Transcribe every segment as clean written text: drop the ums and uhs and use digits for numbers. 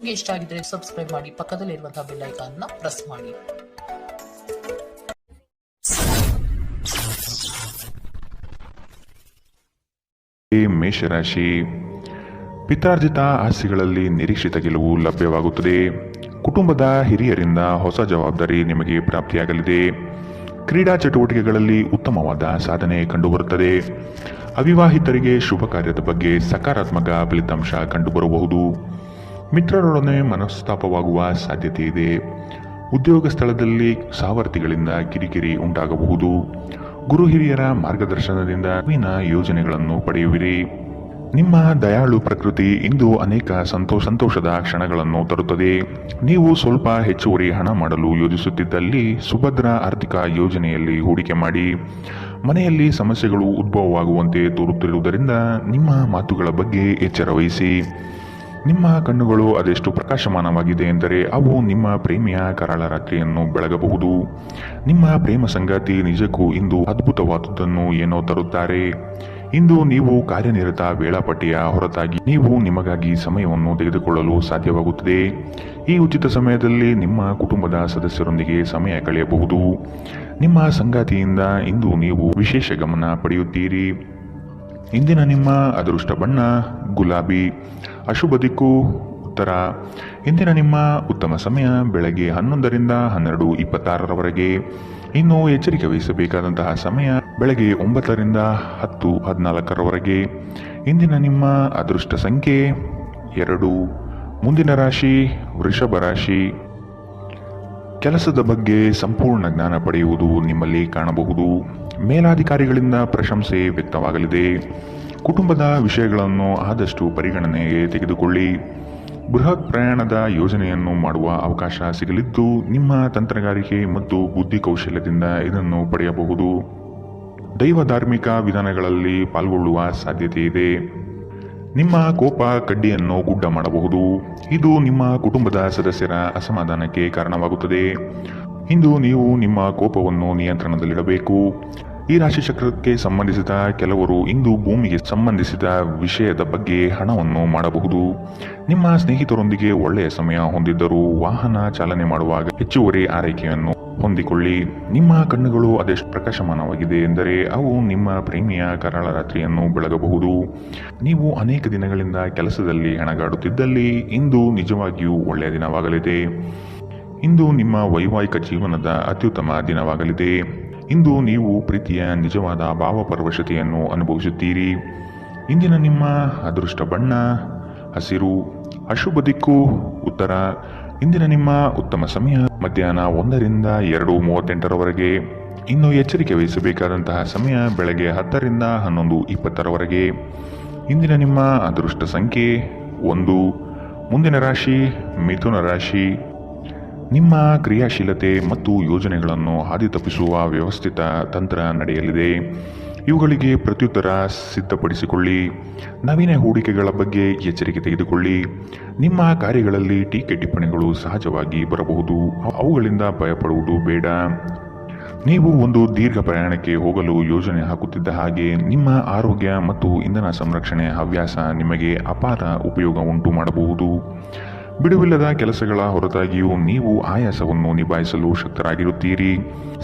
ನಿಮಗೆ ಇಷ್ಟ ಆಗಿದ್ರೆ ಸಬ್ಸ್ಕ್ರೈಬ್ ಮಾಡಿ, ಪಕ್ಕದಲ್ಲಿರುವಂತಹ ಬೆಲ್ ಐಕಾನ್ ನ ಪ್ರೆಸ್ ಮಾಡಿ. ಮೇಷರಾಶಿ, ಪಿತ್ರಾರ್ಜಿತ ಆಸ್ತಿಗಳಲ್ಲಿ ನಿರೀಕ್ಷಿತ ಗೆಲುವು ಲಭ್ಯವಾಗುತ್ತದೆ. ಕುಟುಂಬದ ಹಿರಿಯರಿಂದ ಹೊಸ ಜವಾಬ್ದಾರಿ ನಿಮಗೆ ಪ್ರಾಪ್ತಿಯಾಗಲಿದೆ. ಕ್ರೀಡಾ ಚಟುವಟಿಕೆಗಳಲ್ಲಿ ಉತ್ತಮವಾದ ಸಾಧನೆ ಕಂಡುಬರುತ್ತದೆ. ಅವಿವಾಹಿತರಿಗೆ ಶುಭ ಕಾರ್ಯದ ಬಗ್ಗೆ ಸಕಾರಾತ್ಮಕ ಫಲಿತಾಂಶ ಕಂಡುಬರಬಹುದು. ಮಿತ್ರರೊಡನೆ ಮನಸ್ತಾಪವಾಗುವ ಸಾಧ್ಯತೆ ಇದೆ. ಉದ್ಯೋಗ ಸ್ಥಳದಲ್ಲಿ ಸಹವರ್ತಿಗಳಿಂದ ಕಿರಿಕಿರಿ ಉಂಟಾಗಬಹುದು. ಗುರು ಹಿರಿಯರ ಮಾರ್ಗದರ್ಶನದಿಂದ ನವೀನ ಯೋಜನೆಗಳನ್ನು ಪಡೆಯುವಿರಿ. ನಿಮ್ಮ ದಯಾಳು ಪ್ರಕೃತಿ ಇಂದು ಅನೇಕ ಸಂತೋಷದ ಕ್ಷಣಗಳನ್ನು ತರುತ್ತದೆ. ನೀವು ಸ್ವಲ್ಪ ಹೆಚ್ಚುವರಿ ಹಣ ಮಾಡಲು ಯೋಜಿಸುತ್ತಿದ್ದಲ್ಲಿ ಸುಭದ್ರ ಆರ್ಥಿಕ ಯೋಜನೆಯಲ್ಲಿ ಹೂಡಿಕೆ ಮಾಡಿ. ಮನೆಯಲ್ಲಿ ಸಮಸ್ಯೆಗಳು ಉದ್ಭವವಾಗುವಂತೆ ತೋರುತ್ತಿರುವುದರಿಂದ ನಿಮ್ಮ ಮಾತುಗಳ ಬಗ್ಗೆ ಎಚ್ಚರ ವಹಿಸಿ. ನಿಮ್ಮ ಕಣ್ಣುಗಳು ಅದೆಷ್ಟು ಪ್ರಕಾಶಮಾನವಾಗಿದೆ ಎಂದರೆ ಅವು ನಿಮ್ಮ ಪ್ರೇಮಿಯ ಕರಾಳ ರಾತ್ರಿಯನ್ನು ಬೆಳಗಬಹುದು. ನಿಮ್ಮ ಪ್ರೇಮ ಸಂಗಾತಿ ನಿಜಕ್ಕೂ ಇಂದು ಅದ್ಭುತವಾದುದನ್ನು ಏನೋ ತರುತ್ತಾರೆ. ಇಂದು ನೀವು ಕಾರ್ಯನಿರತ ವೇಳಾಪಟ್ಟಿಯ ಹೊರತಾಗಿ ನೀವು ನಿಮಗಾಗಿ ಸಮಯವನ್ನು ತೆಗೆದುಕೊಳ್ಳಲು ಸಾಧ್ಯವಾಗುತ್ತದೆ. ಈ ಉಚಿತ ಸಮಯದಲ್ಲಿ ನಿಮ್ಮ ಕುಟುಂಬದ ಸದಸ್ಯರೊಂದಿಗೆ ಸಮಯ ಕಳೆಯಬಹುದು. ನಿಮ್ಮ ಸಂಗಾತಿಯಿಂದ ಇಂದು ನೀವು ವಿಶೇಷ ಗಮನ ಪಡೆಯುತ್ತೀರಿ. ಇಂದಿನ ನಿಮ್ಮ ಅದೃಷ್ಟ ಬಣ್ಣ ಗುಲಾಬಿ, ಅಶುಭ ದಿಕ್ಕು ಉತ್ತರ. ಇಂದಿನ ನಿಮ್ಮ ಉತ್ತಮ ಸಮಯ ಬೆಳಗ್ಗೆ 11ರಿಂದ 12:26ರವರೆಗೆ. ಇನ್ನು ಎಚ್ಚರಿಕೆ ವಹಿಸಬೇಕಾದಂತಹ ಸಮಯ ಬೆಳಗ್ಗೆ 9ರಿಂದ 10:14ರವರೆಗೆ. ಇಂದಿನ ನಿಮ್ಮ ಅದೃಷ್ಟ ಸಂಖ್ಯೆ 2. ಮುಂದಿನ ರಾಶಿ ವೃಷಭ ರಾಶಿ. ಕೆಲಸದ ಬಗ್ಗೆ ಸಂಪೂರ್ಣ ಜ್ಞಾನ ಪಡೆಯುವುದು ನಿಮ್ಮಲ್ಲಿ ಕಾಣಬಹುದು. ಮೇಲಾಧಿಕಾರಿಗಳಿಂದ ಪ್ರಶಂಸೆ ವ್ಯಕ್ತವಾಗಲಿದೆ. ಕುಟುಂಬದ ವಿಷಯಗಳನ್ನು ಆದಷ್ಟು ಪರಿಗಣನೆಗೆ ತೆಗೆದುಕೊಳ್ಳಿ. ಬೃಹತ್ ಪ್ರಯಾಣದ ಯೋಜನೆಯನ್ನು ಮಾಡುವ ಅವಕಾಶ ಸಿಗಲಿದ್ದು ನಿಮ್ಮ ತಂತ್ರಗಾರಿಕೆ ಮತ್ತು ಬುದ್ಧಿ ಕೌಶಲ್ಯದಿಂದ ಇದನ್ನು ಪಡೆಯಬಹುದು. ದೈವ ಧಾರ್ಮಿಕ ವಿಧಾನಗಳಲ್ಲಿ ಪಾಲ್ಗೊಳ್ಳುವ ಸಾಧ್ಯತೆ ಇದೆ. ನಿಮ್ಮ ಕೋಪ ಕಡ್ಡಿಯನ್ನು ಗುಡ್ಡ ಮಾಡಬಹುದು. ಇದು ನಿಮ್ಮ ಕುಟುಂಬದ ಸದಸ್ಯರ ಅಸಮಾಧಾನಕ್ಕೆ ಕಾರಣವಾಗುತ್ತದೆ. ಇಂದು ನೀವು ನಿಮ್ಮ ಕೋಪವನ್ನು ನಿಯಂತ್ರಣದಲ್ಲಿಡಬೇಕು. ಈ ರಾಶಿ ಚಕ್ರಕ್ಕೆ ಸಂಬಂಧಿಸಿದ ಕೆಲವರು ಇಂದು ಭೂಮಿಗೆ ಸಂಬಂಧಿಸಿದ ವಿಷಯದ ಬಗ್ಗೆ ಹಣವನ್ನು ಮಾಡಬಹುದು. ನಿಮ್ಮ ಸ್ನೇಹಿತರೊಂದಿಗೆ ಒಳ್ಳೆಯ ಸಮಯ ಹೊಂದಿದ್ದರೂ ವಾಹನ ಚಾಲನೆ ಮಾಡುವಾಗ ಹೆಚ್ಚುವರಿ ಆರೈಕೆಯನ್ನು ಹೊಂದಿಕೊಳ್ಳಿ. ನಿಮ್ಮ ಕಣ್ಣುಗಳು ಅದೆಷ್ಟು ಪ್ರಕಾಶಮಾನವಾಗಿದೆ ಎಂದರೆ ಅವು ನಿಮ್ಮ ಪ್ರೇಮಿಯ ಕರಾಳ ರಾತ್ರಿಯನ್ನು ಬೆಳಗಬಹುದು. ನೀವು ಅನೇಕ ದಿನಗಳಿಂದ ಕೆಲಸದಲ್ಲಿ ಹೆಣಗಾಡುತ್ತಿದ್ದಲ್ಲಿ ಇಂದು ನಿಜವಾಗಿಯೂ ಒಳ್ಳೆಯ ದಿನವಾಗಲಿದೆ. ಇಂದು ನಿಮ್ಮ ವೈವಾಹಿಕ ಜೀವನದ ಅತ್ಯುತ್ತಮ ದಿನವಾಗಲಿದೆ. ಇಂದು ನೀವು ಪ್ರೀತಿಯ ನಿಜವಾದ ಭಾವಪರವಶತೆಯನ್ನು ಅನುಭವಿಸುತ್ತೀರಿ. ಇಂದಿನ ನಿಮ್ಮ ಅದೃಷ್ಟ ಬಣ್ಣ ಹಸಿರು, ಅಶುಭ ದಿಕ್ಕು ಉತ್ತರ. ಇಂದಿನ ನಿಮ್ಮ ಉತ್ತಮ ಸಮಯ ಮಧ್ಯಾಹ್ನ 1ರಿಂದ 2:38ರವರೆಗೆ. ಇನ್ನು ಎಚ್ಚರಿಕೆ ವಹಿಸಬೇಕಾದಂತಹ ಸಮಯ ಬೆಳಗ್ಗೆ 10ರಿಂದ 11:20ರವರೆಗೆ. ಇಂದಿನ ನಿಮ್ಮ ಅದೃಷ್ಟ ಸಂಖ್ಯೆ 1. ಮುಂದಿನ ರಾಶಿ ಮಿಥುನ ರಾಶಿ. ನಿಮ್ಮ ಕ್ರಿಯಾಶೀಲತೆ ಮತ್ತು ಯೋಜನೆಗಳನ್ನು ಹಾದಿ ತಪ್ಪಿಸುವ ವ್ಯವಸ್ಥಿತ ತಂತ್ರ ನಡೆಯಲಿದೆ. ಇವುಗಳಿಗೆ ಪ್ರತ್ಯುತ್ತರ ಸಿದ್ಧಪಡಿಸಿಕೊಳ್ಳಿ. ನವೀನ ಹೂಡಿಕೆಗಳ ಬಗ್ಗೆ ಎಚ್ಚರಿಕೆ ತೆಗೆದುಕೊಳ್ಳಿ. ನಿಮ್ಮ ಕಾರ್ಯಗಳಲ್ಲಿ ಟೀಕೆ ಟಿಪ್ಪಣಿಗಳು ಸಹಜವಾಗಿ ಬರಬಹುದು. ಅವುಗಳಿಂದ ಭಯಪಡುವುದು ಬೇಡ. ನೀವು ಒಂದು ದೀರ್ಘ ಪ್ರಯಾಣಕ್ಕೆ ಹೋಗಲು ಯೋಜನೆ ಹಾಕುತ್ತಿದ್ದ ಹಾಗೆ ನಿಮ್ಮ ಆರೋಗ್ಯ ಮತ್ತು ಇಂಧನ ಸಂರಕ್ಷಣೆ ಹವ್ಯಾಸ ನಿಮಗೆ ಅಪಾರ ಉಪಯೋಗ ಉಂಟು ಮಾಡಬಹುದು. ಬಿಡುವಿಲ್ಲದ ಕೆಲಸಗಳ ಹೊರತಾಗಿಯೂ ನೀವು ಆಯಾಸವನ್ನು ನಿಭಾಯಿಸಲು ಶಕ್ತರಾಗಿರುತ್ತೀರಿ.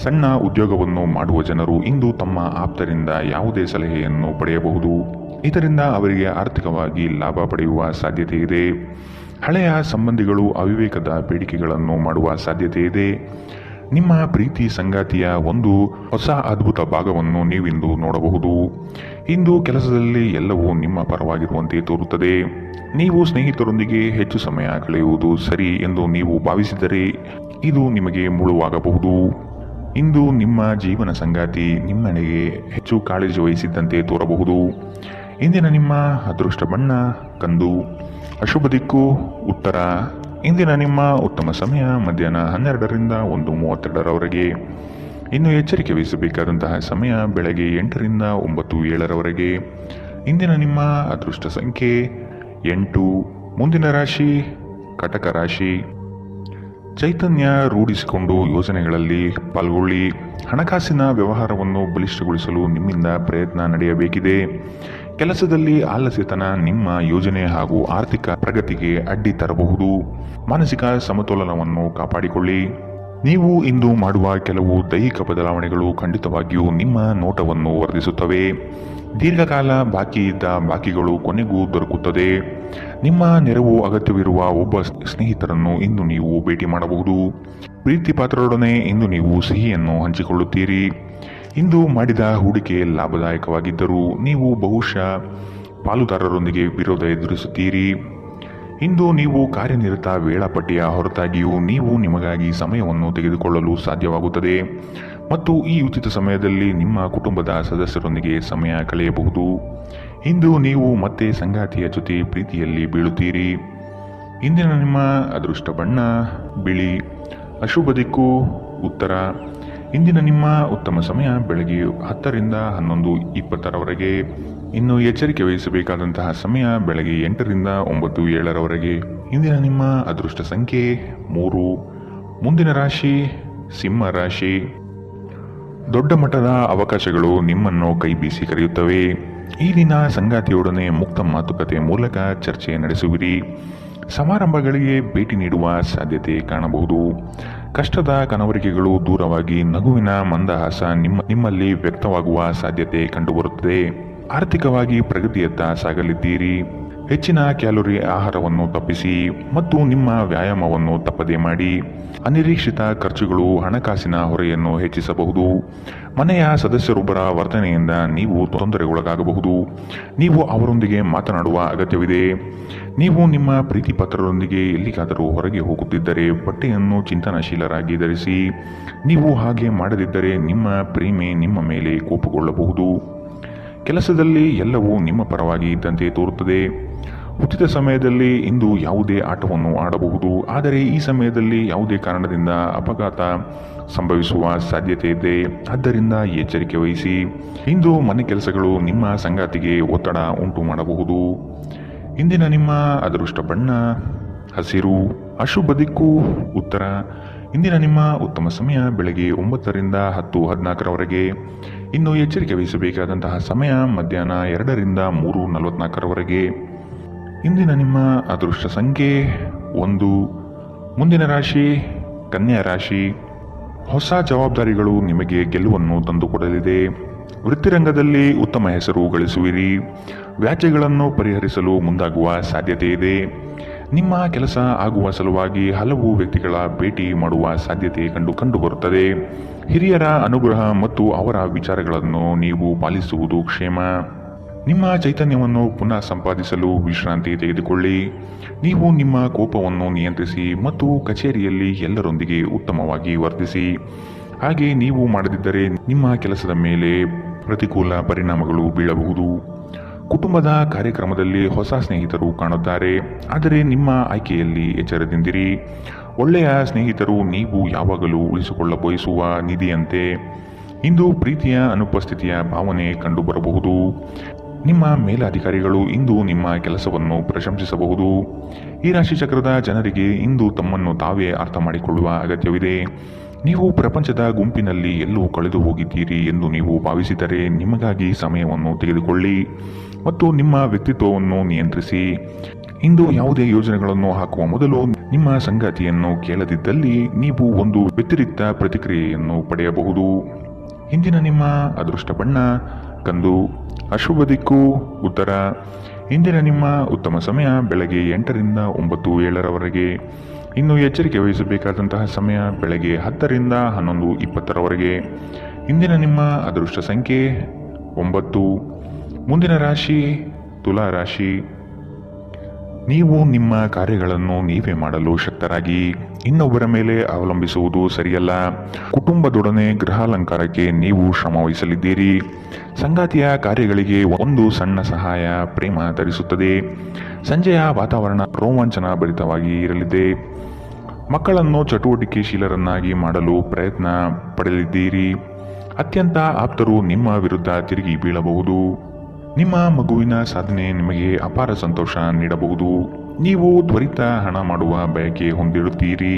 ಸಣ್ಣ ಉದ್ಯೋಗವನ್ನು ಮಾಡುವ ಜನರು ಇಂದು ತಮ್ಮ ಆಪ್ತರಿಂದ ಯಾವುದೇ ಸಲಹೆಯನ್ನು ಪಡೆಯಬಹುದು. ಇದರಿಂದ ಅವರಿಗೆ ಆರ್ಥಿಕವಾಗಿ ಲಾಭ ಪಡೆಯುವ ಸಾಧ್ಯತೆ ಇದೆ. ಹಳೆಯ ಸಂಬಂಧಿಗಳು ಅವಿವೇಕದ ಬೇಡಿಕೆಗಳನ್ನು ಮಾಡುವ ಸಾಧ್ಯತೆ ಇದೆ. ನಿಮ್ಮ ಪ್ರೀತಿ ಸಂಗಾತಿಯ ಒಂದು ಹೊಸ ಅದ್ಭುತ ಭಾಗವನ್ನು ನೀವಿಂದು ನೋಡಬಹುದು. ಇಂದು ಕೆಲಸದಲ್ಲಿ ಎಲ್ಲವೂ ನಿಮ್ಮ ಪರವಾಗಿರುವಂತೆ ತೋರುತ್ತದೆ. ನೀವು ಸ್ನೇಹಿತರೊಂದಿಗೆ ಹೆಚ್ಚು ಸಮಯ ಕಳೆಯುವುದು ಸರಿ ಎಂದು ನೀವು ಭಾವಿಸಿದರೆ ಇದು ನಿಮಗೆ ಮುಳುವಾಗಬಹುದು. ಇಂದು ನಿಮ್ಮ ಜೀವನ ಸಂಗಾತಿ ನಿಮ್ಮೆಡೆಗೆ ಹೆಚ್ಚು ಕಾಳಜಿ ವಹಿಸಿದ್ದಂತೆ ತೋರಬಹುದು. ಇಂದಿನ ನಿಮ್ಮ ಅದೃಷ್ಟ ಬಣ್ಣ ಕಂದು, ಅಶುಭ ದಿಕ್ಕು ಉತ್ತರ. ಇಂದಿನ ನಿಮ್ಮ ಉತ್ತಮ ಸಮಯ ಮಧ್ಯಾಹ್ನ 12ರಿಂದ 1:32ರವರೆಗೆ. ಇನ್ನು ಎಚ್ಚರಿಕೆ ವಹಿಸಬೇಕಾದಂತಹ ಸಮಯ ಬೆಳಗ್ಗೆ 8ರಿಂದ 9:07ರವರೆಗೆ. ಇಂದಿನ ನಿಮ್ಮ ಅದೃಷ್ಟ ಸಂಖ್ಯೆ 8. ಮುಂದಿನ ರಾಶಿ ಕಟಕ ರಾಶಿ. ಚೈತನ್ಯ ರೂಢಿಸಿಕೊಂಡು ಯೋಜನೆಗಳಲ್ಲಿ ಪಾಲ್ಗೊಳ್ಳಿ. ಹಣಕಾಸಿನ ವ್ಯವಹಾರವನ್ನು ಬಲಿಷ್ಠಗೊಳಿಸಲು ನಿಮ್ಮಿಂದ ಪ್ರಯತ್ನ ನಡೆಯಬೇಕಿದೆ. ಕೆಲಸದಲ್ಲಿ ಆಲಸ್ಯತನ ನಿಮ್ಮ ಯೋಜನೆ ಹಾಗೂ ಆರ್ಥಿಕ ಪ್ರಗತಿಗೆ ಅಡ್ಡಿ ತರಬಹುದು. ಮಾನಸಿಕ ಸಮತೋಲನವನ್ನು ಕಾಪಾಡಿಕೊಳ್ಳಿ. ನೀವು ಇಂದು ಮಾಡುವ ಕೆಲವು ದೈಹಿಕ ಬದಲಾವಣೆಗಳು ಖಂಡಿತವಾಗಿಯೂ ನಿಮ್ಮ ನೋಟವನ್ನು ವರ್ಧಿಸುತ್ತವೆ. ದೀರ್ಘಕಾಲ ಬಾಕಿ ಇದ್ದ ಬಾಕಿಗಳು ಕೊನೆಗೂ ದೊರಕುತ್ತದೆ. ನಿಮ್ಮ ನೆರವು ಅಗತ್ಯವಿರುವ ಒಬ್ಬ ಸ್ನೇಹಿತರನ್ನು ಇಂದು ನೀವು ಭೇಟಿ ಮಾಡಬಹುದು. ಪ್ರೀತಿ ಪಾತ್ರರೊಡನೆ ಇಂದು ನೀವು ಸಿಹಿಯನ್ನು ಹಂಚಿಕೊಳ್ಳುತ್ತೀರಿ. ಇಂದು ಮಾಡಿದ ಹೂಡಿಕೆ ಲಾಭದಾಯಕವಾಗಿದ್ದರೂ ನೀವು ಬಹುಶಃ ಪಾಲುದಾರರೊಂದಿಗೆ ವಿರೋಧ ಎದುರಿಸುತ್ತೀರಿ. ಇಂದು ನೀವು ಕಾರ್ಯನಿರತ ವೇಳಾಪಟ್ಟಿಯ ಹೊರತಾಗಿಯೂ ನೀವು ನಿಮಗಾಗಿ ಸಮಯವನ್ನು ತೆಗೆದುಕೊಳ್ಳಲು ಸಾಧ್ಯವಾಗುತ್ತದೆ ಮತ್ತು ಈ ಉಚಿತ ಸಮಯದಲ್ಲಿ ನಿಮ್ಮ ಕುಟುಂಬದ ಸದಸ್ಯರೊಂದಿಗೆ ಸಮಯ ಕಳೆಯಬಹುದು. ಇಂದು ನೀವು ಮತ್ತೆ ಸಂಗಾತಿಯ ಜೊತೆ ಪ್ರೀತಿಯಲ್ಲಿ ಬೀಳುತ್ತೀರಿ. ಇಂದಿನ ನಿಮ್ಮ ಅದೃಷ್ಟ ಬಣ್ಣ ಬಿಳಿ. ಅಶುಭ ದಿಕ್ಕು ಉತ್ತರ. ಇಂದಿನ ನಿಮ್ಮ ಉತ್ತಮ ಸಮಯ ಬೆಳಗ್ಗೆ 10 ರಿಂದ 11:20 ಇನ್ನು ಎಚ್ಚರಿಕೆ ವಹಿಸಬೇಕಾದಂತಹ ಸಮಯ ಬೆಳಗ್ಗೆ 8 ರಿಂದ 9:07 ಇಂದಿನ ನಿಮ್ಮ ಅದೃಷ್ಟ ಸಂಖ್ಯೆ 3. ಮುಂದಿನ ರಾಶಿ ಸಿಂಹ ರಾಶಿ. ದೊಡ್ಡ ಮಟ್ಟದ ಅವಕಾಶಗಳು ನಿಮ್ಮನ್ನು ಕೈ ಬೀಸಿ ಕರೆಯುತ್ತವೆ. ಈ ದಿನ ಸಂಗಾತಿಯೊಡನೆ ಮುಕ್ತ ಮಾತುಕತೆ ಮೂಲಕ ಚರ್ಚೆ ನಡೆಸುವಿರಿ. ಸಮಾರಂಭಗಳಿಗೆ ಭೇಟಿ ನೀಡುವ ಸಾಧ್ಯತೆ ಕಾಣಬಹುದು. ಕಷ್ಟದ ಕನವರಿಕೆಗಳು ದೂರವಾಗಿ ನಗುವಿನ ಮಂದಹಾಸ ನಿಮ್ಮಲ್ಲಿ ವ್ಯಕ್ತವಾಗುವ ಸಾಧ್ಯತೆ ಕಂಡುಬರುತ್ತದೆ. ಆರ್ಥಿಕವಾಗಿ ಪ್ರಗತಿಯತ್ತ ಸಾಗಲಿದ್ದೀರಿ. ಹೆಚ್ಚಿನ ಕ್ಯಾಲೋರಿ ಆಹಾರವನ್ನು ತಪ್ಪಿಸಿ ಮತ್ತು ನಿಮ್ಮ ವ್ಯಾಯಾಮವನ್ನು ತಪ್ಪದೇ ಮಾಡಿ. ಅನಿರೀಕ್ಷಿತ ಖರ್ಚುಗಳು ಹಣಕಾಸಿನ ಹೊರೆಯನ್ನು ಹೆಚ್ಚಿಸಬಹುದು. ಮನೆಯ ಸದಸ್ಯರೊಬ್ಬರ ವರ್ತನೆಯಿಂದ ನೀವು ತೊಂದರೆಗೊಳಗಾಗಬಹುದು. ನೀವು ಅವರೊಂದಿಗೆ ಮಾತನಾಡುವ ಅಗತ್ಯವಿದೆ. ನೀವು ನಿಮ್ಮ ಪ್ರೀತಿ ಪಾತ್ರರೊಂದಿಗೆ ಎಲ್ಲಿಗಾದರೂ ಹೊರಗೆ ಹೋಗುತ್ತಿದ್ದರೆ ಬಟ್ಟೆಯನ್ನು ಚಿಂತನಶೀಲರಾಗಿ ಧರಿಸಿ. ನೀವು ಹಾಗೆ ಮಾಡದಿದ್ದರೆ ನಿಮ್ಮ ಪ್ರೇಮಿ ನಿಮ್ಮ ಮೇಲೆ ಕೋಪಗೊಳ್ಳಬಹುದು. ಕೆಲಸದಲ್ಲಿ ಎಲ್ಲವೂ ನಿಮ್ಮ ಪರವಾಗಿ ಇದ್ದಂತೆ ತೋರುತ್ತದೆ. ಉಚಿತ ಸಮಯದಲ್ಲಿ ಇಂದು ಯಾವುದೇ ಆಟವನ್ನು ಆಡಬಹುದು, ಆದರೆ ಈ ಸಮಯದಲ್ಲಿ ಯಾವುದೇ ಕಾರಣದಿಂದ ಅಪಘಾತ ಸಂಭವಿಸುವ ಸಾಧ್ಯತೆ ಇದೆ. ಆದ್ದರಿಂದ ಎಚ್ಚರಿಕೆ ವಹಿಸಿ. ಇಂದು ಮನೆ ಕೆಲಸಗಳು ನಿಮ್ಮ ಸಂಗಾತಿಗೆ ಒತ್ತಡ ಉಂಟು ಮಾಡಬಹುದು. ಇಂದಿನ ನಿಮ್ಮ ಅದೃಷ್ಟ ಬಣ್ಣ ಹಸಿರು. ಅಶುಭ ದಿಕ್ಕು ಉತ್ತರ. ಇಂದಿನ ನಿಮ್ಮ ಉತ್ತಮ ಸಮಯ ಬೆಳಗ್ಗೆ 9 ರಿಂದ 10:14 ಇನ್ನು ಎಚ್ಚರಿಕೆ ವಹಿಸಬೇಕಾದಂತಹ ಸಮಯ ಮಧ್ಯಾಹ್ನ 2 ರಿಂದ 3:44 ಇಂದಿನ ನಿಮ್ಮ ಅದೃಷ್ಟ ಸಂಖ್ಯೆ 1. ಮುಂದಿನ ರಾಶಿ ಕನ್ಯಾ ರಾಶಿ. ಹೊಸ ಜವಾಬ್ದಾರಿಗಳು ನಿಮಗೆ ಗೆಲುವನ್ನು ತಂದುಕೊಡಲಿದೆ. ವೃತ್ತಿರಂಗದಲ್ಲಿ ಉತ್ತಮ ಹೆಸರು ಗಳಿಸುವಿರಿ. ವ್ಯಾಜ್ಯಗಳನ್ನು ಪರಿಹರಿಸಲು ಮುಂದಾಗುವ ಸಾಧ್ಯತೆ ಇದೆ. ನಿಮ್ಮ ಕೆಲಸ ಆಗುವ ಸಲುವಾಗಿ ಹಲವು ವ್ಯಕ್ತಿಗಳ ಭೇಟಿ ಮಾಡುವ ಸಾಧ್ಯತೆ ಕಂಡುಬರುತ್ತದೆ. ಹಿರಿಯರ ಅನುಗ್ರಹ ಮತ್ತು ಅವರ ವಿಚಾರಗಳನ್ನು ನೀವು ಪಾಲಿಸುವುದು ಕ್ಷೇಮ. ನಿಮ್ಮ ಚೈತನ್ಯವನ್ನು ಪುನಃ ಸಂಪಾದಿಸಲು ವಿಶ್ರಾಂತಿ ತೆಗೆದುಕೊಳ್ಳಿ. ನೀವು ನಿಮ್ಮ ಕೋಪವನ್ನು ನಿಯಂತ್ರಿಸಿ ಮತ್ತು ಕಚೇರಿಯಲ್ಲಿ ಎಲ್ಲರೊಂದಿಗೆ ಉತ್ತಮವಾಗಿ ವರ್ತಿಸಿ. ಹಾಗೆ ನೀವು ಮಾಡದಿದ್ದರೆ ನಿಮ್ಮ ಕೆಲಸದ ಮೇಲೆ ಪ್ರತಿಕೂಲ ಪರಿಣಾಮಗಳು ಬೀಳಬಹುದು. ಕುಟುಂಬದ ಕಾರ್ಯಕ್ರಮದಲ್ಲಿ ಹೊಸ ಸ್ನೇಹಿತರು ಕಾಣುತ್ತಾರೆ, ಆದರೆ ನಿಮ್ಮ ಆಯ್ಕೆಯಲ್ಲಿ ಎಚ್ಚರದಿಂದಿರಿ. ಒಳ್ಳೆಯ ಸ್ನೇಹಿತರು ನೀವು ಯಾವಾಗಲೂ ಉಳಿಸಿಕೊಳ್ಳ ಬಯಸುವ ನಿಧಿಯಂತೆ. ಇಂದು ಪ್ರೀತಿಯ ಅನುಪಸ್ಥಿತಿಯ ಭಾವನೆ ಕಂಡುಬರಬಹುದು. ನಿಮ್ಮ ಮೇಲಾಧಿಕಾರಿಗಳು ಇಂದು ನಿಮ್ಮ ಕೆಲಸವನ್ನು ಪ್ರಶಂಸಿಸಬಹುದು. ಈ ರಾಶಿ ಚಕ್ರದ ಜನರಿಗೆ ಇಂದು ತಮ್ಮನ್ನು ತಾವೇ ಅರ್ಥ ಮಾಡಿಕೊಳ್ಳುವ ಅಗತ್ಯವಿದೆ. ನೀವು ಪ್ರಪಂಚದ ಗುಂಪಿನಲ್ಲಿ ಎಲ್ಲೂ ಕಳೆದು ಹೋಗಿದ್ದೀರಿ ಎಂದು ನೀವು ಭಾವಿಸಿದರೆ ನಿಮಗಾಗಿ ಸಮಯವನ್ನು ತೆಗೆದುಕೊಳ್ಳಿ ಮತ್ತು ನಿಮ್ಮ ವ್ಯಕ್ತಿತ್ವವನ್ನು ನಿಯಂತ್ರಿಸಿ. ಇಂದು ಯಾವುದೇ ಯೋಜನೆಗಳನ್ನು ಹಾಕುವ ಮೊದಲು ನಿಮ್ಮ ಸಂಗಾತಿಯನ್ನು ಕೇಳದಿದ್ದಲ್ಲಿ ನೀವು ಒಂದು ವ್ಯತಿರಿಕ್ತ ಪ್ರತಿಕ್ರಿಯೆಯನ್ನು ಪಡೆಯಬಹುದು. ಇಂದಿನ ನಿಮ್ಮ ಅದೃಷ್ಟ ಬಣ್ಣ ಕಂದು. ಅಶುಭ ದಿಕ್ಕು ಉತ್ತರ. ಇಂದಿನ ನಿಮ್ಮ ಉತ್ತಮ ಸಮಯ ಬೆಳಗ್ಗೆ 8 ರಿಂದ 9:07 ಇನ್ನು ಎಚ್ಚರಿಕೆ ವಹಿಸಬೇಕಾದಂತಹ ಸಮಯ ಬೆಳಗ್ಗೆ 10 ರಿಂದ 11:20 ಇಂದಿನ ನಿಮ್ಮ ಅದೃಷ್ಟ ಸಂಖ್ಯೆ 9. ಮುಂದಿನ ರಾಶಿ ತುಲಾ ರಾಶಿ. ನೀವು ನಿಮ್ಮ ಕಾರ್ಯಗಳನ್ನು ನೀವೇ ಮಾಡಲು ಶಕ್ತರಾಗಿ ಇನ್ನೊಬ್ಬರ ಮೇಲೆ ಅವಲಂಬಿಸುವುದು ಸರಿಯಲ್ಲ. ಕುಟುಂಬದೊಡನೆ ಗೃಹಾಲಂಕಾರಕ್ಕೆ ನೀವು ಶ್ರಮ ವಹಿಸಲಿದ್ದೀರಿ. ಸಂಗಾತಿಯ ಕಾರ್ಯಗಳಿಗೆ ಒಂದು ಸಣ್ಣ ಸಹಾಯ ಪ್ರೇಮ ತರಿಸುತ್ತದೆ. ಸಂಜೆಯ ವಾತಾವರಣ ರೋಮಾಂಚನ ಭರಿತವಾಗಿ ಇರಲಿದೆ. ಮಕ್ಕಳನ್ನು ಚಟುವಟಿಕೆಶೀಲರನ್ನಾಗಿ ಮಾಡಲು ಪ್ರಯತ್ನ ಪಡೆಯಲಿದ್ದೀರಿ. ಅತ್ಯಂತ ಆಪ್ತರು ನಿಮ್ಮ ವಿರುದ್ಧ ತಿರುಗಿ ಬೀಳಬಹುದು. ನಿಮ್ಮ ಮಗುವಿನ ಸಾಧನೆ ನಿಮಗೆ ಅಪಾರ ಸಂತೋಷ ನೀಡಬಹುದು. ನೀವು ತ್ವರಿತ ಹಣ ಮಾಡುವ ಬಯಕೆ ಹೊಂದಿರುತ್ತೀರಿ.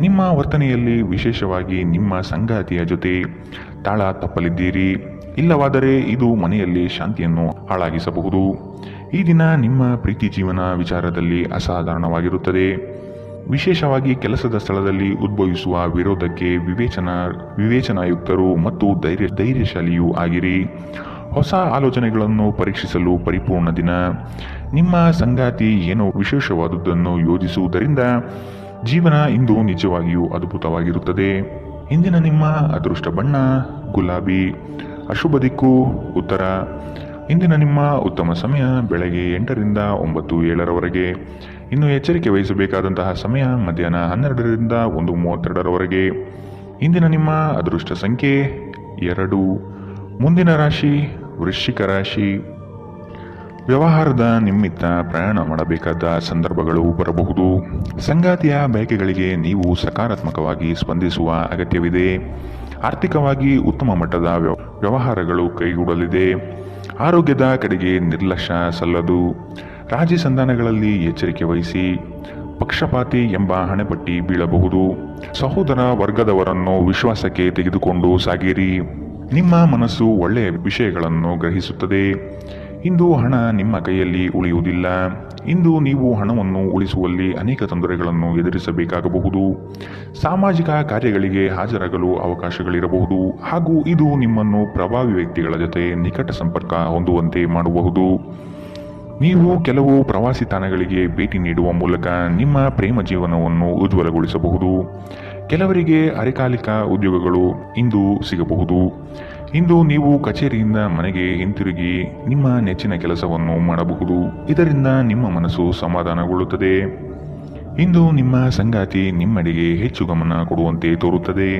ನಿಮ್ಮ ವರ್ತನೆಯಲ್ಲಿ ವಿಶೇಷವಾಗಿ ನಿಮ್ಮ ಸಂಗಾತಿಯ ಜೊತೆ ತಾಳ ತಪ್ಪಲಿದ್ದೀರಿ. ಇಲ್ಲವಾದರೆ ಇದು ಮನೆಯಲ್ಲಿ ಶಾಂತಿಯನ್ನು ಹಾಳಾಗಿಸಬಹುದು. ಈ ದಿನ ನಿಮ್ಮ ಪ್ರೀತಿ ಜೀವನ ವಿಚಾರದಲ್ಲಿ ಅಸಾಧಾರಣವಾಗಿರುತ್ತದೆ. ವಿಶೇಷವಾಗಿ ಕೆಲಸದ ಸ್ಥಳದಲ್ಲಿ ಉದ್ಭವಿಸುವ ವಿರೋಧಕ್ಕೆ ವಿವೇಚನಾಯುಕ್ತರು ಮತ್ತು ಧೈರ್ಯಶಾಲಿಯೂ ಆಗಿರಿ. ಹೊಸ ಆಲೋಚನೆಗಳನ್ನು ಪರೀಕ್ಷಿಸಲು ಪರಿಪೂರ್ಣ ದಿನ. ನಿಮ್ಮ ಸಂಗಾತಿ ಏನೋ ವಿಶೇಷವಾದುದನ್ನು ಯೋಜಿಸುವುದರಿಂದ ಜೀವನ ಇಂದು ನಿಜವಾಗಿಯೂ ಅದ್ಭುತವಾಗಿರುತ್ತದೆ. ಇಂದಿನ ನಿಮ್ಮ ಅದೃಷ್ಟ ಬಣ್ಣ ಗುಲಾಬಿ. ಅಶುಭ ದಿಕ್ಕು ಉತ್ತರ. ಇಂದಿನ ನಿಮ್ಮ ಉತ್ತಮ ಸಮಯ ಬೆಳಗ್ಗೆ 8ರಿಂದ 9:07 ಇನ್ನು ಎಚ್ಚರಿಕೆ ವಹಿಸಬೇಕಾದಂತಹ ಸಮಯ ಮಧ್ಯಾಹ್ನ 12ರಿಂದ 1:32 ಇಂದಿನ ನಿಮ್ಮ ಅದೃಷ್ಟ ಸಂಖ್ಯೆ 2. ಮುಂದಿನ ರಾಶಿ ವೃಶ್ಚಿಕ ರಾಶಿ. ವ್ಯವಹಾರದ ನಿಮಿತ್ತ ಪ್ರಯಾಣ ಮಾಡಬೇಕಾದ ಸಂದರ್ಭಗಳು ಬರಬಹುದು. ಸಂಗಾತಿಯ ಬಯಕೆಗಳಿಗೆ ನೀವು ಸಕಾರಾತ್ಮಕವಾಗಿ ಸ್ಪಂದಿಸುವ ಅಗತ್ಯವಿದೆ. ಆರ್ಥಿಕವಾಗಿ ಉತ್ತಮ ಮಟ್ಟದ ವ್ಯವಹಾರಗಳು ಕೈಗೂಡಲಿದೆ. ಆರೋಗ್ಯದ ಕಡೆಗೆ ನಿರ್ಲಕ್ಷ್ಯ ಸಲ್ಲದು. ರಾಜಿ ಸಂಧಾನಗಳಲ್ಲಿ ಎಚ್ಚರಿಕೆ ವಹಿಸಿ. ಪಕ್ಷಪಾತಿ ಎಂಬ ಹಣೆಪಟ್ಟಿ ಬೀಳಬಹುದು. ಸಹೋದರ ವರ್ಗದವರನ್ನು ವಿಶ್ವಾಸಕ್ಕೆ ತೆಗೆದುಕೊಂಡು ಸಾಗಿರಿ. ನಿಮ್ಮ ಮನಸ್ಸು ಒಳ್ಳೆಯ ವಿಷಯಗಳನ್ನು ಗ್ರಹಿಸುತ್ತದೆ. ಇಂದು ಹಣ ನಿಮ್ಮ ಕೈಯಲ್ಲಿ ಉಳಿಯುವುದಿಲ್ಲ. ಇಂದು ನೀವು ಹಣವನ್ನು ಉಳಿಸುವಲ್ಲಿ ಅನೇಕ ತೊಂದರೆಗಳನ್ನು ಎದುರಿಸಬೇಕಾಗಬಹುದು. ಸಾಮಾಜಿಕ ಕಾರ್ಯಗಳಿಗೆ ಹಾಜರಾಗಲು ಅವಕಾಶಗಳಿರಬಹುದು ಹಾಗೂ ಇದು ನಿಮ್ಮನ್ನು ಪ್ರಭಾವಿ ವ್ಯಕ್ತಿಗಳ ಜೊತೆ ನಿಕಟ ಸಂಪರ್ಕ ಹೊಂದುವಂತೆ ಮಾಡಬಹುದು. ನೀವು ಕೆಲವು ಪ್ರವಾಸಿ ತಾಣಗಳಿಗೆ ಭೇಟಿ ನೀಡುವ ಮೂಲಕ ನಿಮ್ಮ ಪ್ರೇಮ ಜೀವನವನ್ನು ಉಜ್ವಲಗೊಳಿಸಬಹುದು. ಕೆಲವರಿಗೆ ಅರೆಕಾಲಿಕ ಉದ್ಯೋಗಗಳು ಇಂದು ಸಿಗಬಹುದು. ಇಂದು ನೀವು ಕಚೇರಿಯಿಂದ ಮನೆಗೆ ಹಿಂತಿರುಗಿ ನಿಮ್ಮ ನೆಚ್ಚಿನ ಕೆಲಸವನ್ನು ಮಾಡಬಹುದು. ಇದರಿಂದ ನಿಮ್ಮ ಮನಸ್ಸು ಸಮಾಧಾನಗೊಳ್ಳುತ್ತದೆ. ಇಂದು ನಿಮ್ಮ ಸಂಗಾತಿ ನಿಮ್ಮೆಡೆಗೆ ಹೆಚ್ಚು ಗಮನ ಕೊಡುವಂತೆ ತೋರುತ್ತದೆ.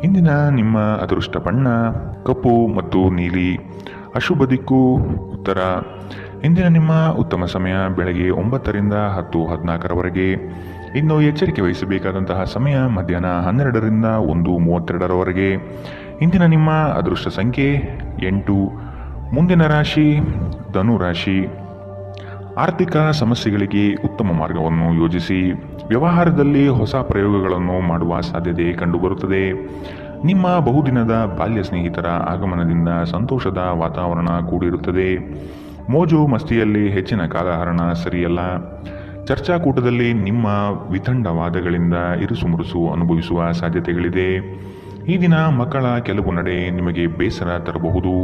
ಇಂದಿನ ನಿಮ್ಮ ಅದೃಷ್ಟ ಬಣ್ಣ ಕಪ್ಪು ಮತ್ತು ನೀಲಿ. ಅಶುಭ ದಿಕ್ಕು ಉತ್ತರ. ಇಂದಿನ ನಿಮ್ಮ ಉತ್ತಮ ಸಮಯ ಬೆಳಗ್ಗೆ 9ರಿಂದ 10:14 ಇನ್ನು ಎಚ್ಚರಿಕೆ ವಹಿಸಬೇಕಾದಂತಹ ಸಮಯ ಮಧ್ಯಾಹ್ನ 12ರಿಂದ 1:32 ಇಂದಿನ ನಿಮ್ಮ ಅದೃಷ್ಟ ಸಂಖ್ಯೆ 8. ಮುಂದಿನ ರಾಶಿ ಧನು ರಾಶಿ. ಆರ್ಥಿಕ ಸಮಸ್ಯೆಗಳಿಗೆ ಉತ್ತಮ ಮಾರ್ಗವನ್ನು ಯೋಜಿಸಿ. ವ್ಯವಹಾರದಲ್ಲಿ ಹೊಸ ಪ್ರಯೋಗಗಳನ್ನು ಮಾಡುವ ಸಾಧ್ಯತೆ ಕಂಡುಬರುತ್ತದೆ. ನಿಮ್ಮ ಬಹುದಿನದ ಬಾಲ್ಯ ಸ್ನೇಹಿತರ ಆಗಮನದಿಂದ ಸಂತೋಷದ ವಾತಾವರಣ ಕೂಡಿರುತ್ತದೆ. ಮೋಜು ಮಸ್ತಿಯಲ್ಲಿ ಹೆಚ್ಚಿನ ಕಾಲಹರಣ ಸರಿಯಲ್ಲ. ಚರ್ಚಾಕೂಟದಲ್ಲಿ ನಿಮ್ಮ ವಿತಂಡವಾದಗಳಿಂದ ಇರುಸುಮುರುಸು ಅನುಭವಿಸುವ ಸಾಧ್ಯತೆಗಳಿದೆ. ಈ ದಿನ ಮಕ್ಕಳ ಕೆಲವು ನಡೆ ನಿಮಗೆ ಬೇಸರ ತರಬಹುದು.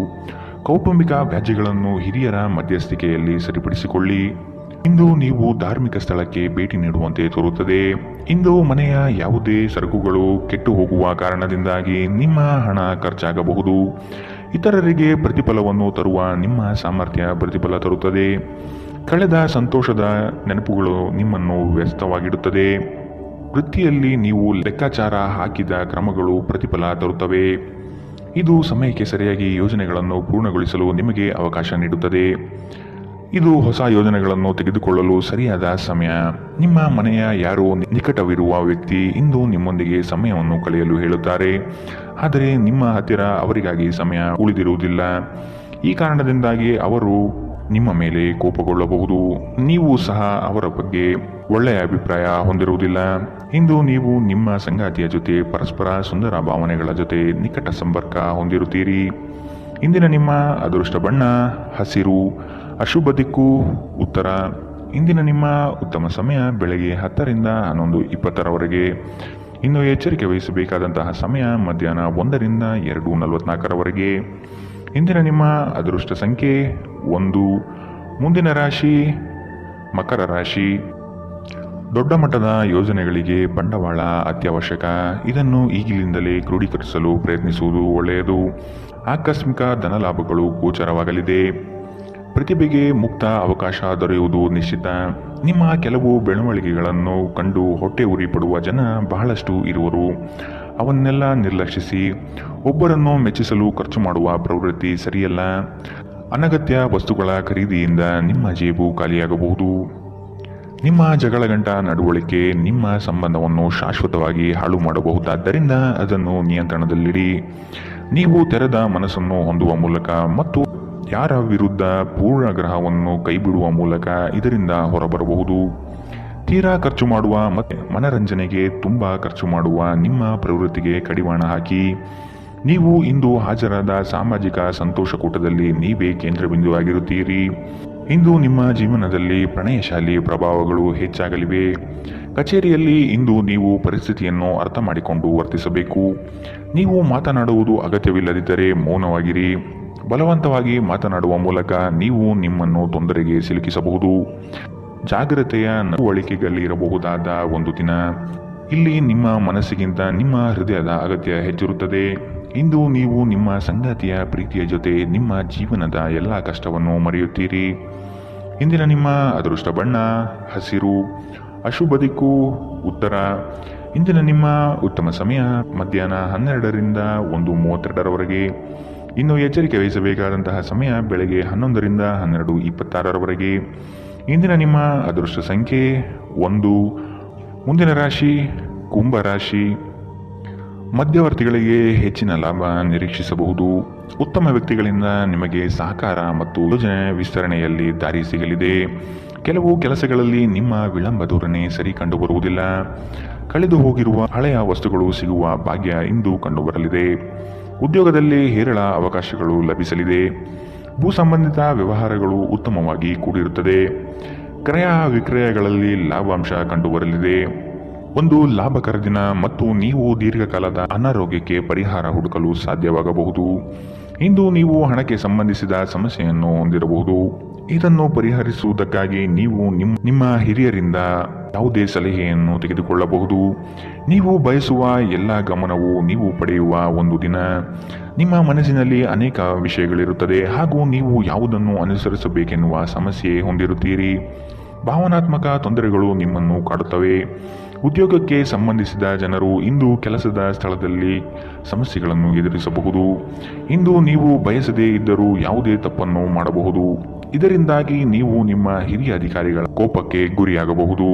ಕೌಟುಂಬಿಕ ವ್ಯಾಜ್ಯಗಳನ್ನು ಹಿರಿಯರ ಮಧ್ಯಸ್ಥಿಕೆಯಲ್ಲಿ ಸರಿಪಡಿಸಿಕೊಳ್ಳಿ. ಇಂದು ನೀವು ಧಾರ್ಮಿಕ ಸ್ಥಳಕ್ಕೆ ಭೇಟಿ ನೀಡುವಂತೆ ತೋರುತ್ತದೆ. ಇಂದು ಮನೆಯ ಯಾವುದೇ ಸರಕುಗಳು ಕೆಟ್ಟು ಹೋಗುವ ಕಾರಣದಿಂದಾಗಿ ನಿಮ್ಮ ಹಣ ಖರ್ಚಾಗಬಹುದು. ಇತರರಿಗೆ ಪ್ರತಿಫಲವನ್ನು ತರುವ ನಿಮ್ಮ ಸಾಮರ್ಥ್ಯ ಪ್ರತಿಫಲ ತರುತ್ತದೆ. ಕಳೆದ ಸಂತೋಷದ ನೆನಪುಗಳು ನಿಮ್ಮನ್ನು ವ್ಯಸ್ತವಾಗಿಡುತ್ತದೆ. ವೃತ್ತಿಯಲ್ಲಿ ನೀವು ಲೆಕ್ಕಾಚಾರ ಹಾಕಿದ ಕ್ರಮಗಳು ಪ್ರತಿಫಲ ತರುತ್ತವೆ. ಇದು ಸಮಯಕ್ಕೆ ಸರಿಯಾಗಿ ಯೋಜನೆಗಳನ್ನು ಪೂರ್ಣಗೊಳಿಸಲು ನಿಮಗೆ ಅವಕಾಶ ನೀಡುತ್ತದೆ. ಇದು ಹೊಸ ಯೋಜನೆಗಳನ್ನು ತೆಗೆದುಕೊಳ್ಳಲು ಸರಿಯಾದ ಸಮಯ. ನಿಮ್ಮ ಮನೆಯ ಯಾರೋ ನಿಕಟವಿರುವ ವ್ಯಕ್ತಿ ಇಂದು ನಿಮ್ಮೊಂದಿಗೆ ಸಮಯವನ್ನು ಕಳೆಯಲು ಹೇಳುತ್ತಾರೆ. ಆದರೆ ನಿಮ್ಮ ಹತ್ತಿರ ಅವರಿಗಾಗಿ ಸಮಯ ಉಳಿದಿರುವುದಿಲ್ಲ. ಈ ಕಾರಣದಿಂದಾಗಿ ಅವರು ನಿಮ್ಮ ಮೇಲೆ ಕೋಪಗೊಳ್ಳಬಹುದು. ನೀವು ಸಹ ಅವರ ಬಗ್ಗೆ ಒಳ್ಳೆಯ ಅಭಿಪ್ರಾಯ ಹೊಂದಿರುವುದಿಲ್ಲ. ಇಂದು ನೀವು ನಿಮ್ಮ ಸಂಗಾತಿಯ ಜೊತೆ ಪರಸ್ಪರ ಸುಂದರ ಭಾವನೆಗಳ ಜೊತೆ ನಿಕಟ ಸಂಪರ್ಕ ಹೊಂದಿರುತ್ತೀರಿ. ಇಂದಿನ ನಿಮ್ಮ ಅದೃಷ್ಟ ಬಣ್ಣ ಹಸಿರು. ಅಶುಭ ದಿಕ್ಕು ಉತ್ತರ. ಇಂದಿನ ನಿಮ್ಮ ಉತ್ತಮ ಸಮಯ ಬೆಳಗ್ಗೆ 10ರಿಂದ 11:20 ಇನ್ನು ಎಚ್ಚರಿಕೆ ವಹಿಸಬೇಕಾದಂತಹ ಸಮಯ ಮಧ್ಯಾಹ್ನ 1ರಿಂದ 2:44 ಇಂದಿನ ನಿಮ್ಮ ಅದೃಷ್ಟ ಸಂಖ್ಯೆ 1. ಮುಂದಿನ ರಾಶಿ ಮಕರ ರಾಶಿ. ದೊಡ್ಡ ಮಟ್ಟದ ಯೋಜನೆಗಳಿಗೆ ಬಂಡವಾಳ ಅತ್ಯವಶ್ಯಕ. ಇದನ್ನು ಈಗಿನಿಂದಲೇ ಕ್ರೋಢೀಕರಿಸಲು ಪ್ರಯತ್ನಿಸುವುದು ಒಳ್ಳೆಯದು. ಆಕಸ್ಮಿಕ ಧನಲಾಭಗಳು ಗೋಚರವಾಗಲಿದೆ. ಪ್ರತಿಭೆಗೆ ಮುಕ್ತ ಅವಕಾಶ ದೊರೆಯುವುದು ನಿಶ್ಚಿತ. ನಿಮ್ಮ ಕೆಲವು ಬೆಳವಣಿಗೆಗಳನ್ನು ಕಂಡು ಹೊಟ್ಟೆ ಉರಿ ಪಡುವ ಜನ ಬಹಳಷ್ಟು ಇರುವರು. ಅವನ್ನೆಲ್ಲ ನಿರ್ಲಕ್ಷಿಸಿ. ಒಬ್ಬರನ್ನು ಮೆಚ್ಚಿಸಲು ಖರ್ಚು ಮಾಡುವ ಪ್ರವೃತ್ತಿ ಸರಿಯಲ್ಲ. ಅನಗತ್ಯ ವಸ್ತುಗಳ ಖರೀದಿಯಿಂದ ನಿಮ್ಮ ಜೇಬು ಖಾಲಿಯಾಗಬಹುದು. ನಿಮ್ಮ ಜಗಳಗಂಟ ನಡವಳಿಕೆ ನಿಮ್ಮ ಸಂಬಂಧವನ್ನು ಶಾಶ್ವತವಾಗಿ ಹಾಳು ಮಾಡಬಹುದಾದ್ದರಿಂದ ಅದನ್ನು ನಿಯಂತ್ರಣದಲ್ಲಿಡಿ. ನೀವು ತೆರೆದ ಮನಸ್ಸನ್ನು ಹೊಂದುವ ಮೂಲಕ ಮತ್ತು ಯಾರ ವಿರುದ್ಧ ಪೂರ್ಣಗ್ರಹವನ್ನು ಕೈಬಿಡುವ ಮೂಲಕ ಇದರಿಂದ ಹೊರಬರಬಹುದು. ತೀರಾ ಖರ್ಚು ಮಾಡುವ ಮತ್ತು ಮನರಂಜನೆಗೆ ತುಂಬ ಖರ್ಚು ಮಾಡುವ ನಿಮ್ಮ ಪ್ರವೃತ್ತಿಗೆ ಕಡಿವಾಣ ಹಾಕಿ. ನೀವು ಇಂದು ಹಾಜರಾದ ಸಾಮಾಜಿಕ ಸಂತೋಷಕೂಟದಲ್ಲಿ ನೀವೇ ಕೇಂದ್ರಬಿಂದುವಾಗಿರುತ್ತೀರಿ. ಇಂದು ನಿಮ್ಮ ಜೀವನದಲ್ಲಿ ಪ್ರಣಯಶಾಲಿ ಪ್ರಭಾವಗಳು ಹೆಚ್ಚಾಗಲಿವೆ. ಕಚೇರಿಯಲ್ಲಿ ಇಂದು ನೀವು ಪರಿಸ್ಥಿತಿಯನ್ನು ಅರ್ಥ ಮಾಡಿಕೊಂಡು ವರ್ತಿಸಬೇಕು. ನೀವು ಮಾತನಾಡುವುದು ಅಗತ್ಯವಿಲ್ಲದಿದ್ದರೆ ಮೌನವಾಗಿರಿ. ಬಲವಂತವಾಗಿ ಮಾತನಾಡುವ ಮೂಲಕ ನೀವು ನಿಮ್ಮನ್ನು ತೊಂದರೆಗೆ ಸಿಲುಕಿಸಬಹುದು. ಜಾಗ್ರತೆಯ ನಡವಳಿಕೆಗಳಿರಬಹುದಾದ ಒಂದು ದಿನ. ಇಲ್ಲಿ ನಿಮ್ಮ ಮನಸ್ಸಿಗಿಂತ ನಿಮ್ಮ ಹೃದಯದ ಅಗತ್ಯ ಹೆಚ್ಚಿರುತ್ತದೆ. ಇಂದು ನೀವು ನಿಮ್ಮ ಸಂಗಾತಿಯ ಪ್ರೀತಿಯ ಜೊತೆ ನಿಮ್ಮ ಜೀವನದ ಎಲ್ಲ ಕಷ್ಟವನ್ನು ಮರೆಯುತ್ತೀರಿ. ಇಂದಿನ ನಿಮ್ಮ ಅದೃಷ್ಟ ಬಣ್ಣ ಹಸಿರು. ಅಶುಭ ದಿಕ್ಕು ಉತ್ತರ. ಇಂದಿನ ನಿಮ್ಮ ಉತ್ತಮ ಸಮಯ ಮಧ್ಯಾಹ್ನ 12ರಿಂದ 1:32ರವರೆಗೆ. ಇನ್ನು ಎಚ್ಚರಿಕೆ ವಹಿಸಬೇಕಾದಂತಹ ಸಮಯ ಬೆಳಗ್ಗೆ 11ರಿಂದ 12:26ರವರೆಗೆ. ಇಂದಿನ ನಿಮ್ಮ ಅದೃಷ್ಟ ಸಂಖ್ಯೆ 1. ಮುಂದಿನ ರಾಶಿ ಕುಂಭರಾಶಿ. ಮಧ್ಯವರ್ತಿಗಳಿಗೆ ಹೆಚ್ಚಿನ ಲಾಭ ನಿರೀಕ್ಷಿಸಬಹುದು. ಉತ್ತಮ ವ್ಯಕ್ತಿಗಳಿಂದ ನಿಮಗೆ ಸಹಕಾರ ಮತ್ತು ಯೋಜನೆ ವಿಸ್ತರಣೆಯಲ್ಲಿ ದಾರಿ ಸಿಗಲಿದೆ. ಕೆಲವು ಕೆಲಸಗಳಲ್ಲಿ ನಿಮ್ಮ ವಿಳಂಬ ಧೋರಣೆ ಸರಿ ಕಂಡುಬರುವುದಿಲ್ಲ. ಕಳೆದು ಹೋಗಿರುವ ಹಳೆಯ ವಸ್ತುಗಳು ಸಿಗುವ ಭಾಗ್ಯ ಇಂದು ಕಂಡುಬರಲಿದೆ. ಉದ್ಯೋಗದಲ್ಲಿ ಹೇರಳ ಅವಕಾಶಗಳು ಲಭಿಸಲಿದೆ. ಭೂ ಸಂಬಂಧಿತ ವ್ಯವಹಾರಗಳು ಉತ್ತಮವಾಗಿ ಕೂಡಿರುತ್ತದೆ. ಕ್ರಯ ವಿಕ್ರಯಗಳಲ್ಲಿ ಲಾಭಾಂಶ ಕಂಡುಬರಲಿದೆ. ಒಂದು ಲಾಭಕರ ದಿನ ಮತ್ತು ನೀವು ದೀರ್ಘಕಾಲದ ಅನಾರೋಗ್ಯಕ್ಕೆ ಪರಿಹಾರ ಹುಡುಕಲು ಸಾಧ್ಯವಾಗಬಹುದು. ಇಂದು ನೀವು ಹಣಕ್ಕೆ ಸಂಬಂಧಿಸಿದ ಸಮಸ್ಯೆಯನ್ನು ಹೊಂದಿರಬಹುದು. ಇದನ್ನು ಪರಿಹರಿಸುವುದಕ್ಕಾಗಿ ನೀವು ನಿಮ್ಮ ಹಿರಿಯರಿಂದ ಯಾವುದೇ ಸಲಹೆಯನ್ನು ತೆಗೆದುಕೊಳ್ಳಬಹುದು. ನೀವು ಬಯಸುವ ಎಲ್ಲ ಗಮನವು ನೀವು ಪಡೆಯುವ ಒಂದು ದಿನ. ನಿಮ್ಮ ಮನಸ್ಸಿನಲ್ಲಿ ಅನೇಕ ವಿಷಯಗಳಿರುತ್ತದೆ ಹಾಗೂ ನೀವು ಯಾವುದನ್ನು ಅನುಸರಿಸಬೇಕೆನ್ನುವ ಸಮಸ್ಯೆ ಹೊಂದಿರುತ್ತೀರಿ. ಭಾವನಾತ್ಮಕ ತೊಂದರೆಗಳು ನಿಮ್ಮನ್ನು ಕಾಡುತ್ತವೆ. ಉದ್ಯೋಗಕ್ಕೆ ಸಂಬಂಧಿಸಿದ ಜನರು ಇಂದು ಕೆಲಸದ ಸ್ಥಳದಲ್ಲಿ ಸಮಸ್ಯೆಗಳನ್ನು ಎದುರಿಸಬಹುದು. ಇಂದು ನೀವು ಬಯಸದೇ ಇದ್ದರೂ ಯಾವುದೇ ತಪ್ಪನ್ನು ಮಾಡಬಹುದು. ಇದರಿಂದಾಗಿ ನೀವು ನಿಮ್ಮ ಹಿರಿಯ ಅಧಿಕಾರಿಗಳ ಕೋಪಕ್ಕೆ ಗುರಿಯಾಗಬಹುದು.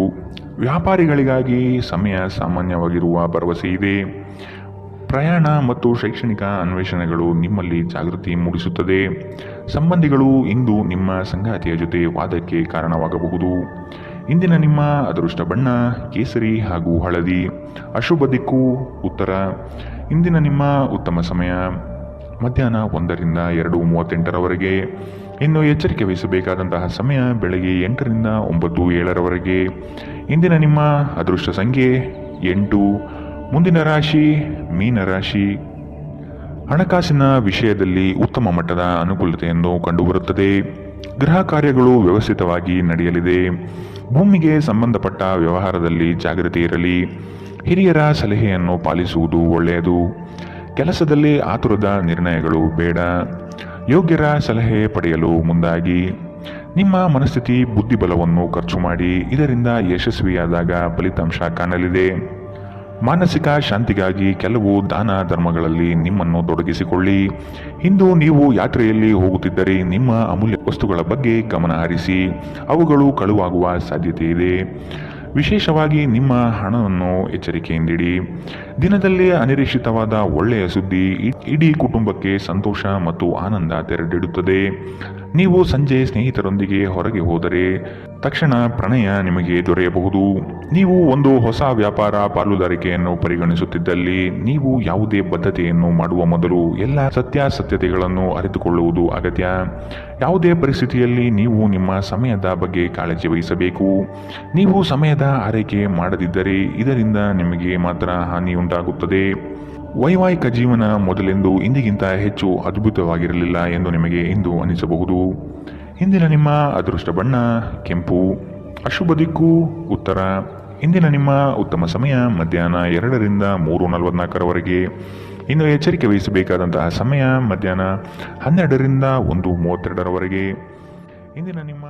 ವ್ಯಾಪಾರಿಗಳಿಗಾಗಿ ಸಮಯ ಸಾಮಾನ್ಯವಾಗಿರುವ ಭರವಸೆ ಇದೆ. ಪ್ರಯಾಣ ಮತ್ತು ಶೈಕ್ಷಣಿಕ ಅನ್ವೇಷಣೆಗಳು ನಿಮ್ಮಲ್ಲಿ ಜಾಗೃತಿ ಮೂಡಿಸುತ್ತದೆ. ಸಂಬಂಧಿಗಳು ಇಂದು ನಿಮ್ಮ ಸಂಗಾತಿಯ ಜೊತೆ ವಾದಕ್ಕೆ ಕಾರಣವಾಗಬಹುದು. ಇಂದಿನ ನಿಮ್ಮ ಅದೃಷ್ಟ ಬಣ್ಣ ಕೇಸರಿ ಹಾಗೂ ಹಳದಿ. ಅಶುಭ ದಿಕ್ಕು ಉತ್ತರ. ಇಂದಿನ ನಿಮ್ಮ ಉತ್ತಮ ಸಮಯ ಮಧ್ಯಾಹ್ನ 1ರಿಂದ 2:38ರವರೆಗೆ. ಇನ್ನು ಎಚ್ಚರಿಕೆ ವಹಿಸಬೇಕಾದಂತಹ ಸಮಯ ಬೆಳಗ್ಗೆ 8ರಿಂದ 9:07ರವರೆಗೆ. ಇಂದಿನ ನಿಮ್ಮ ಅದೃಷ್ಟ ಸಂಖ್ಯೆ 8. ಮುಂದಿನ ರಾಶಿ ಮೀನರಾಶಿ. ಹಣಕಾಸಿನ ವಿಷಯದಲ್ಲಿ ಉತ್ತಮ ಮಟ್ಟದ ಅನುಕೂಲತೆಯನ್ನು ಕಂಡುಬರುತ್ತದೆ. ಗೃಹ ಕಾರ್ಯಗಳು ವ್ಯವಸ್ಥಿತವಾಗಿ ನಡೆಯಲಿದೆ. ಭೂಮಿಗೆ ಸಂಬಂಧಪಟ್ಟ ವ್ಯವಹಾರದಲ್ಲಿ ಜಾಗೃತಿ ಇರಲಿ. ಹಿರಿಯರ ಸಲಹೆಯನ್ನು ಪಾಲಿಸುವುದು ಒಳ್ಳೆಯದು. ಕೆಲಸದಲ್ಲಿ ಆತುರದ ನಿರ್ಣಯಗಳು ಬೇಡ. ಯೋಗ್ಯರ ಸಲಹೆ ಪಡೆಯಲು ಮುಂದಾಗಿ. ನಿಮ್ಮ ಮನಸ್ಥಿತಿ ಬುದ್ಧಿಬಲವನ್ನು ಖರ್ಚು ಮಾಡಿ. ಇದರಿಂದ ಯಶಸ್ವಿಯಾದಾಗ ಫಲಿತಾಂಶ ಕಾಣಲಿದೆ. ಮಾನಸಿಕ ಶಾಂತಿಗಾಗಿ ಕೆಲವು ದಾನ ಧರ್ಮಗಳಲ್ಲಿ ನಿಮ್ಮನ್ನು ತೊಡಗಿಸಿಕೊಳ್ಳಿ. ಇಂದು ನೀವು ಯಾತ್ರೆಯಲ್ಲಿ ಹೋಗುತ್ತಿದ್ದರೆ ನಿಮ್ಮ ಅಮೂಲ್ಯ ವಸ್ತುಗಳ ಬಗ್ಗೆ ಗಮನ ಹರಿಸಿ. ಅವುಗಳು ಕಳುವಾಗುವ ಸಾಧ್ಯತೆ ಇದೆ. ವಿಶೇಷವಾಗಿ ನಿಮ್ಮ ಹಣವನ್ನು ಎಚ್ಚರಿಕೆಯಿಂದಿಡಿ. ದಿನದಲ್ಲಿ ಅನಿರೀಕ್ಷಿತವಾದ ಒಳ್ಳೆಯ ಸುದ್ದಿ ಇಡೀ ಕುಟುಂಬಕ್ಕೆ ಸಂತೋಷ ಮತ್ತು ಆನಂದ ತೆರೆದಿಡುತ್ತದೆ. ನೀವು ಸಂಜೆ ಸ್ನೇಹಿತರೊಂದಿಗೆ ಹೊರಗೆ ಹೋದರೆ ತಕ್ಷಣ ಪ್ರಣಯ ನಿಮಗೆ ದೊರೆಯಬಹುದು. ನೀವು ಒಂದು ಹೊಸ ವ್ಯಾಪಾರ ಪಾಲುದಾರಿಕೆಯನ್ನು ಪರಿಗಣಿಸುತ್ತಿದ್ದಲ್ಲಿ ನೀವು ಯಾವುದೇ ಬದ್ಧತೆಯನ್ನು ಮಾಡುವ ಮೊದಲು ಎಲ್ಲ ಸತ್ಯಾಸತ್ಯತೆಗಳನ್ನು ಅರಿತುಕೊಳ್ಳುವುದು ಅಗತ್ಯ. ಯಾವುದೇ ಪರಿಸ್ಥಿತಿಯಲ್ಲಿ ನೀವು ನಿಮ್ಮ ಸಮಯದ ಬಗ್ಗೆ ಕಾಳಜಿ ವಹಿಸಬೇಕು. ನೀವು ಸಮಯದ ಆರೈಕೆ ಮಾಡದಿದ್ದರೆ ಇದರಿಂದ ನಿಮಗೆ ಮಾತ್ರ ಹಾನಿಯುಂಟಾಗುತ್ತದೆ. ವೈವಾಹಿಕ ಜೀವನ ಮೊದಲೆಂದು ಇಂದಿಗಿಂತ ಹೆಚ್ಚು ಅದ್ಭುತವಾಗಿರಲಿಲ್ಲ ಎಂದು ನಿಮಗೆ ಇಂದು ಅನಿಸಬಹುದು. ಇಂದಿನ ನಿಮ್ಮ ಅದೃಷ್ಟ ಬಣ್ಣ ಕೆಂಪು. ಅಶುಭ ದಿಕ್ಕು ಉತ್ತರ. ಇಂದಿನ ನಿಮ್ಮ ಉತ್ತಮ ಸಮಯ ಮಧ್ಯಾಹ್ನ 2ರಿಂದ 3:44ರವರೆಗೆ. ಇನ್ನು ಎಚ್ಚರಿಕೆ ವಹಿಸಬೇಕಾದಂತಹ ಸಮಯ ಮಧ್ಯಾಹ್ನ 12ರಿಂದ 1:32ರವರೆಗೆ. ಇಂದಿನ ನಿಮ್ಮ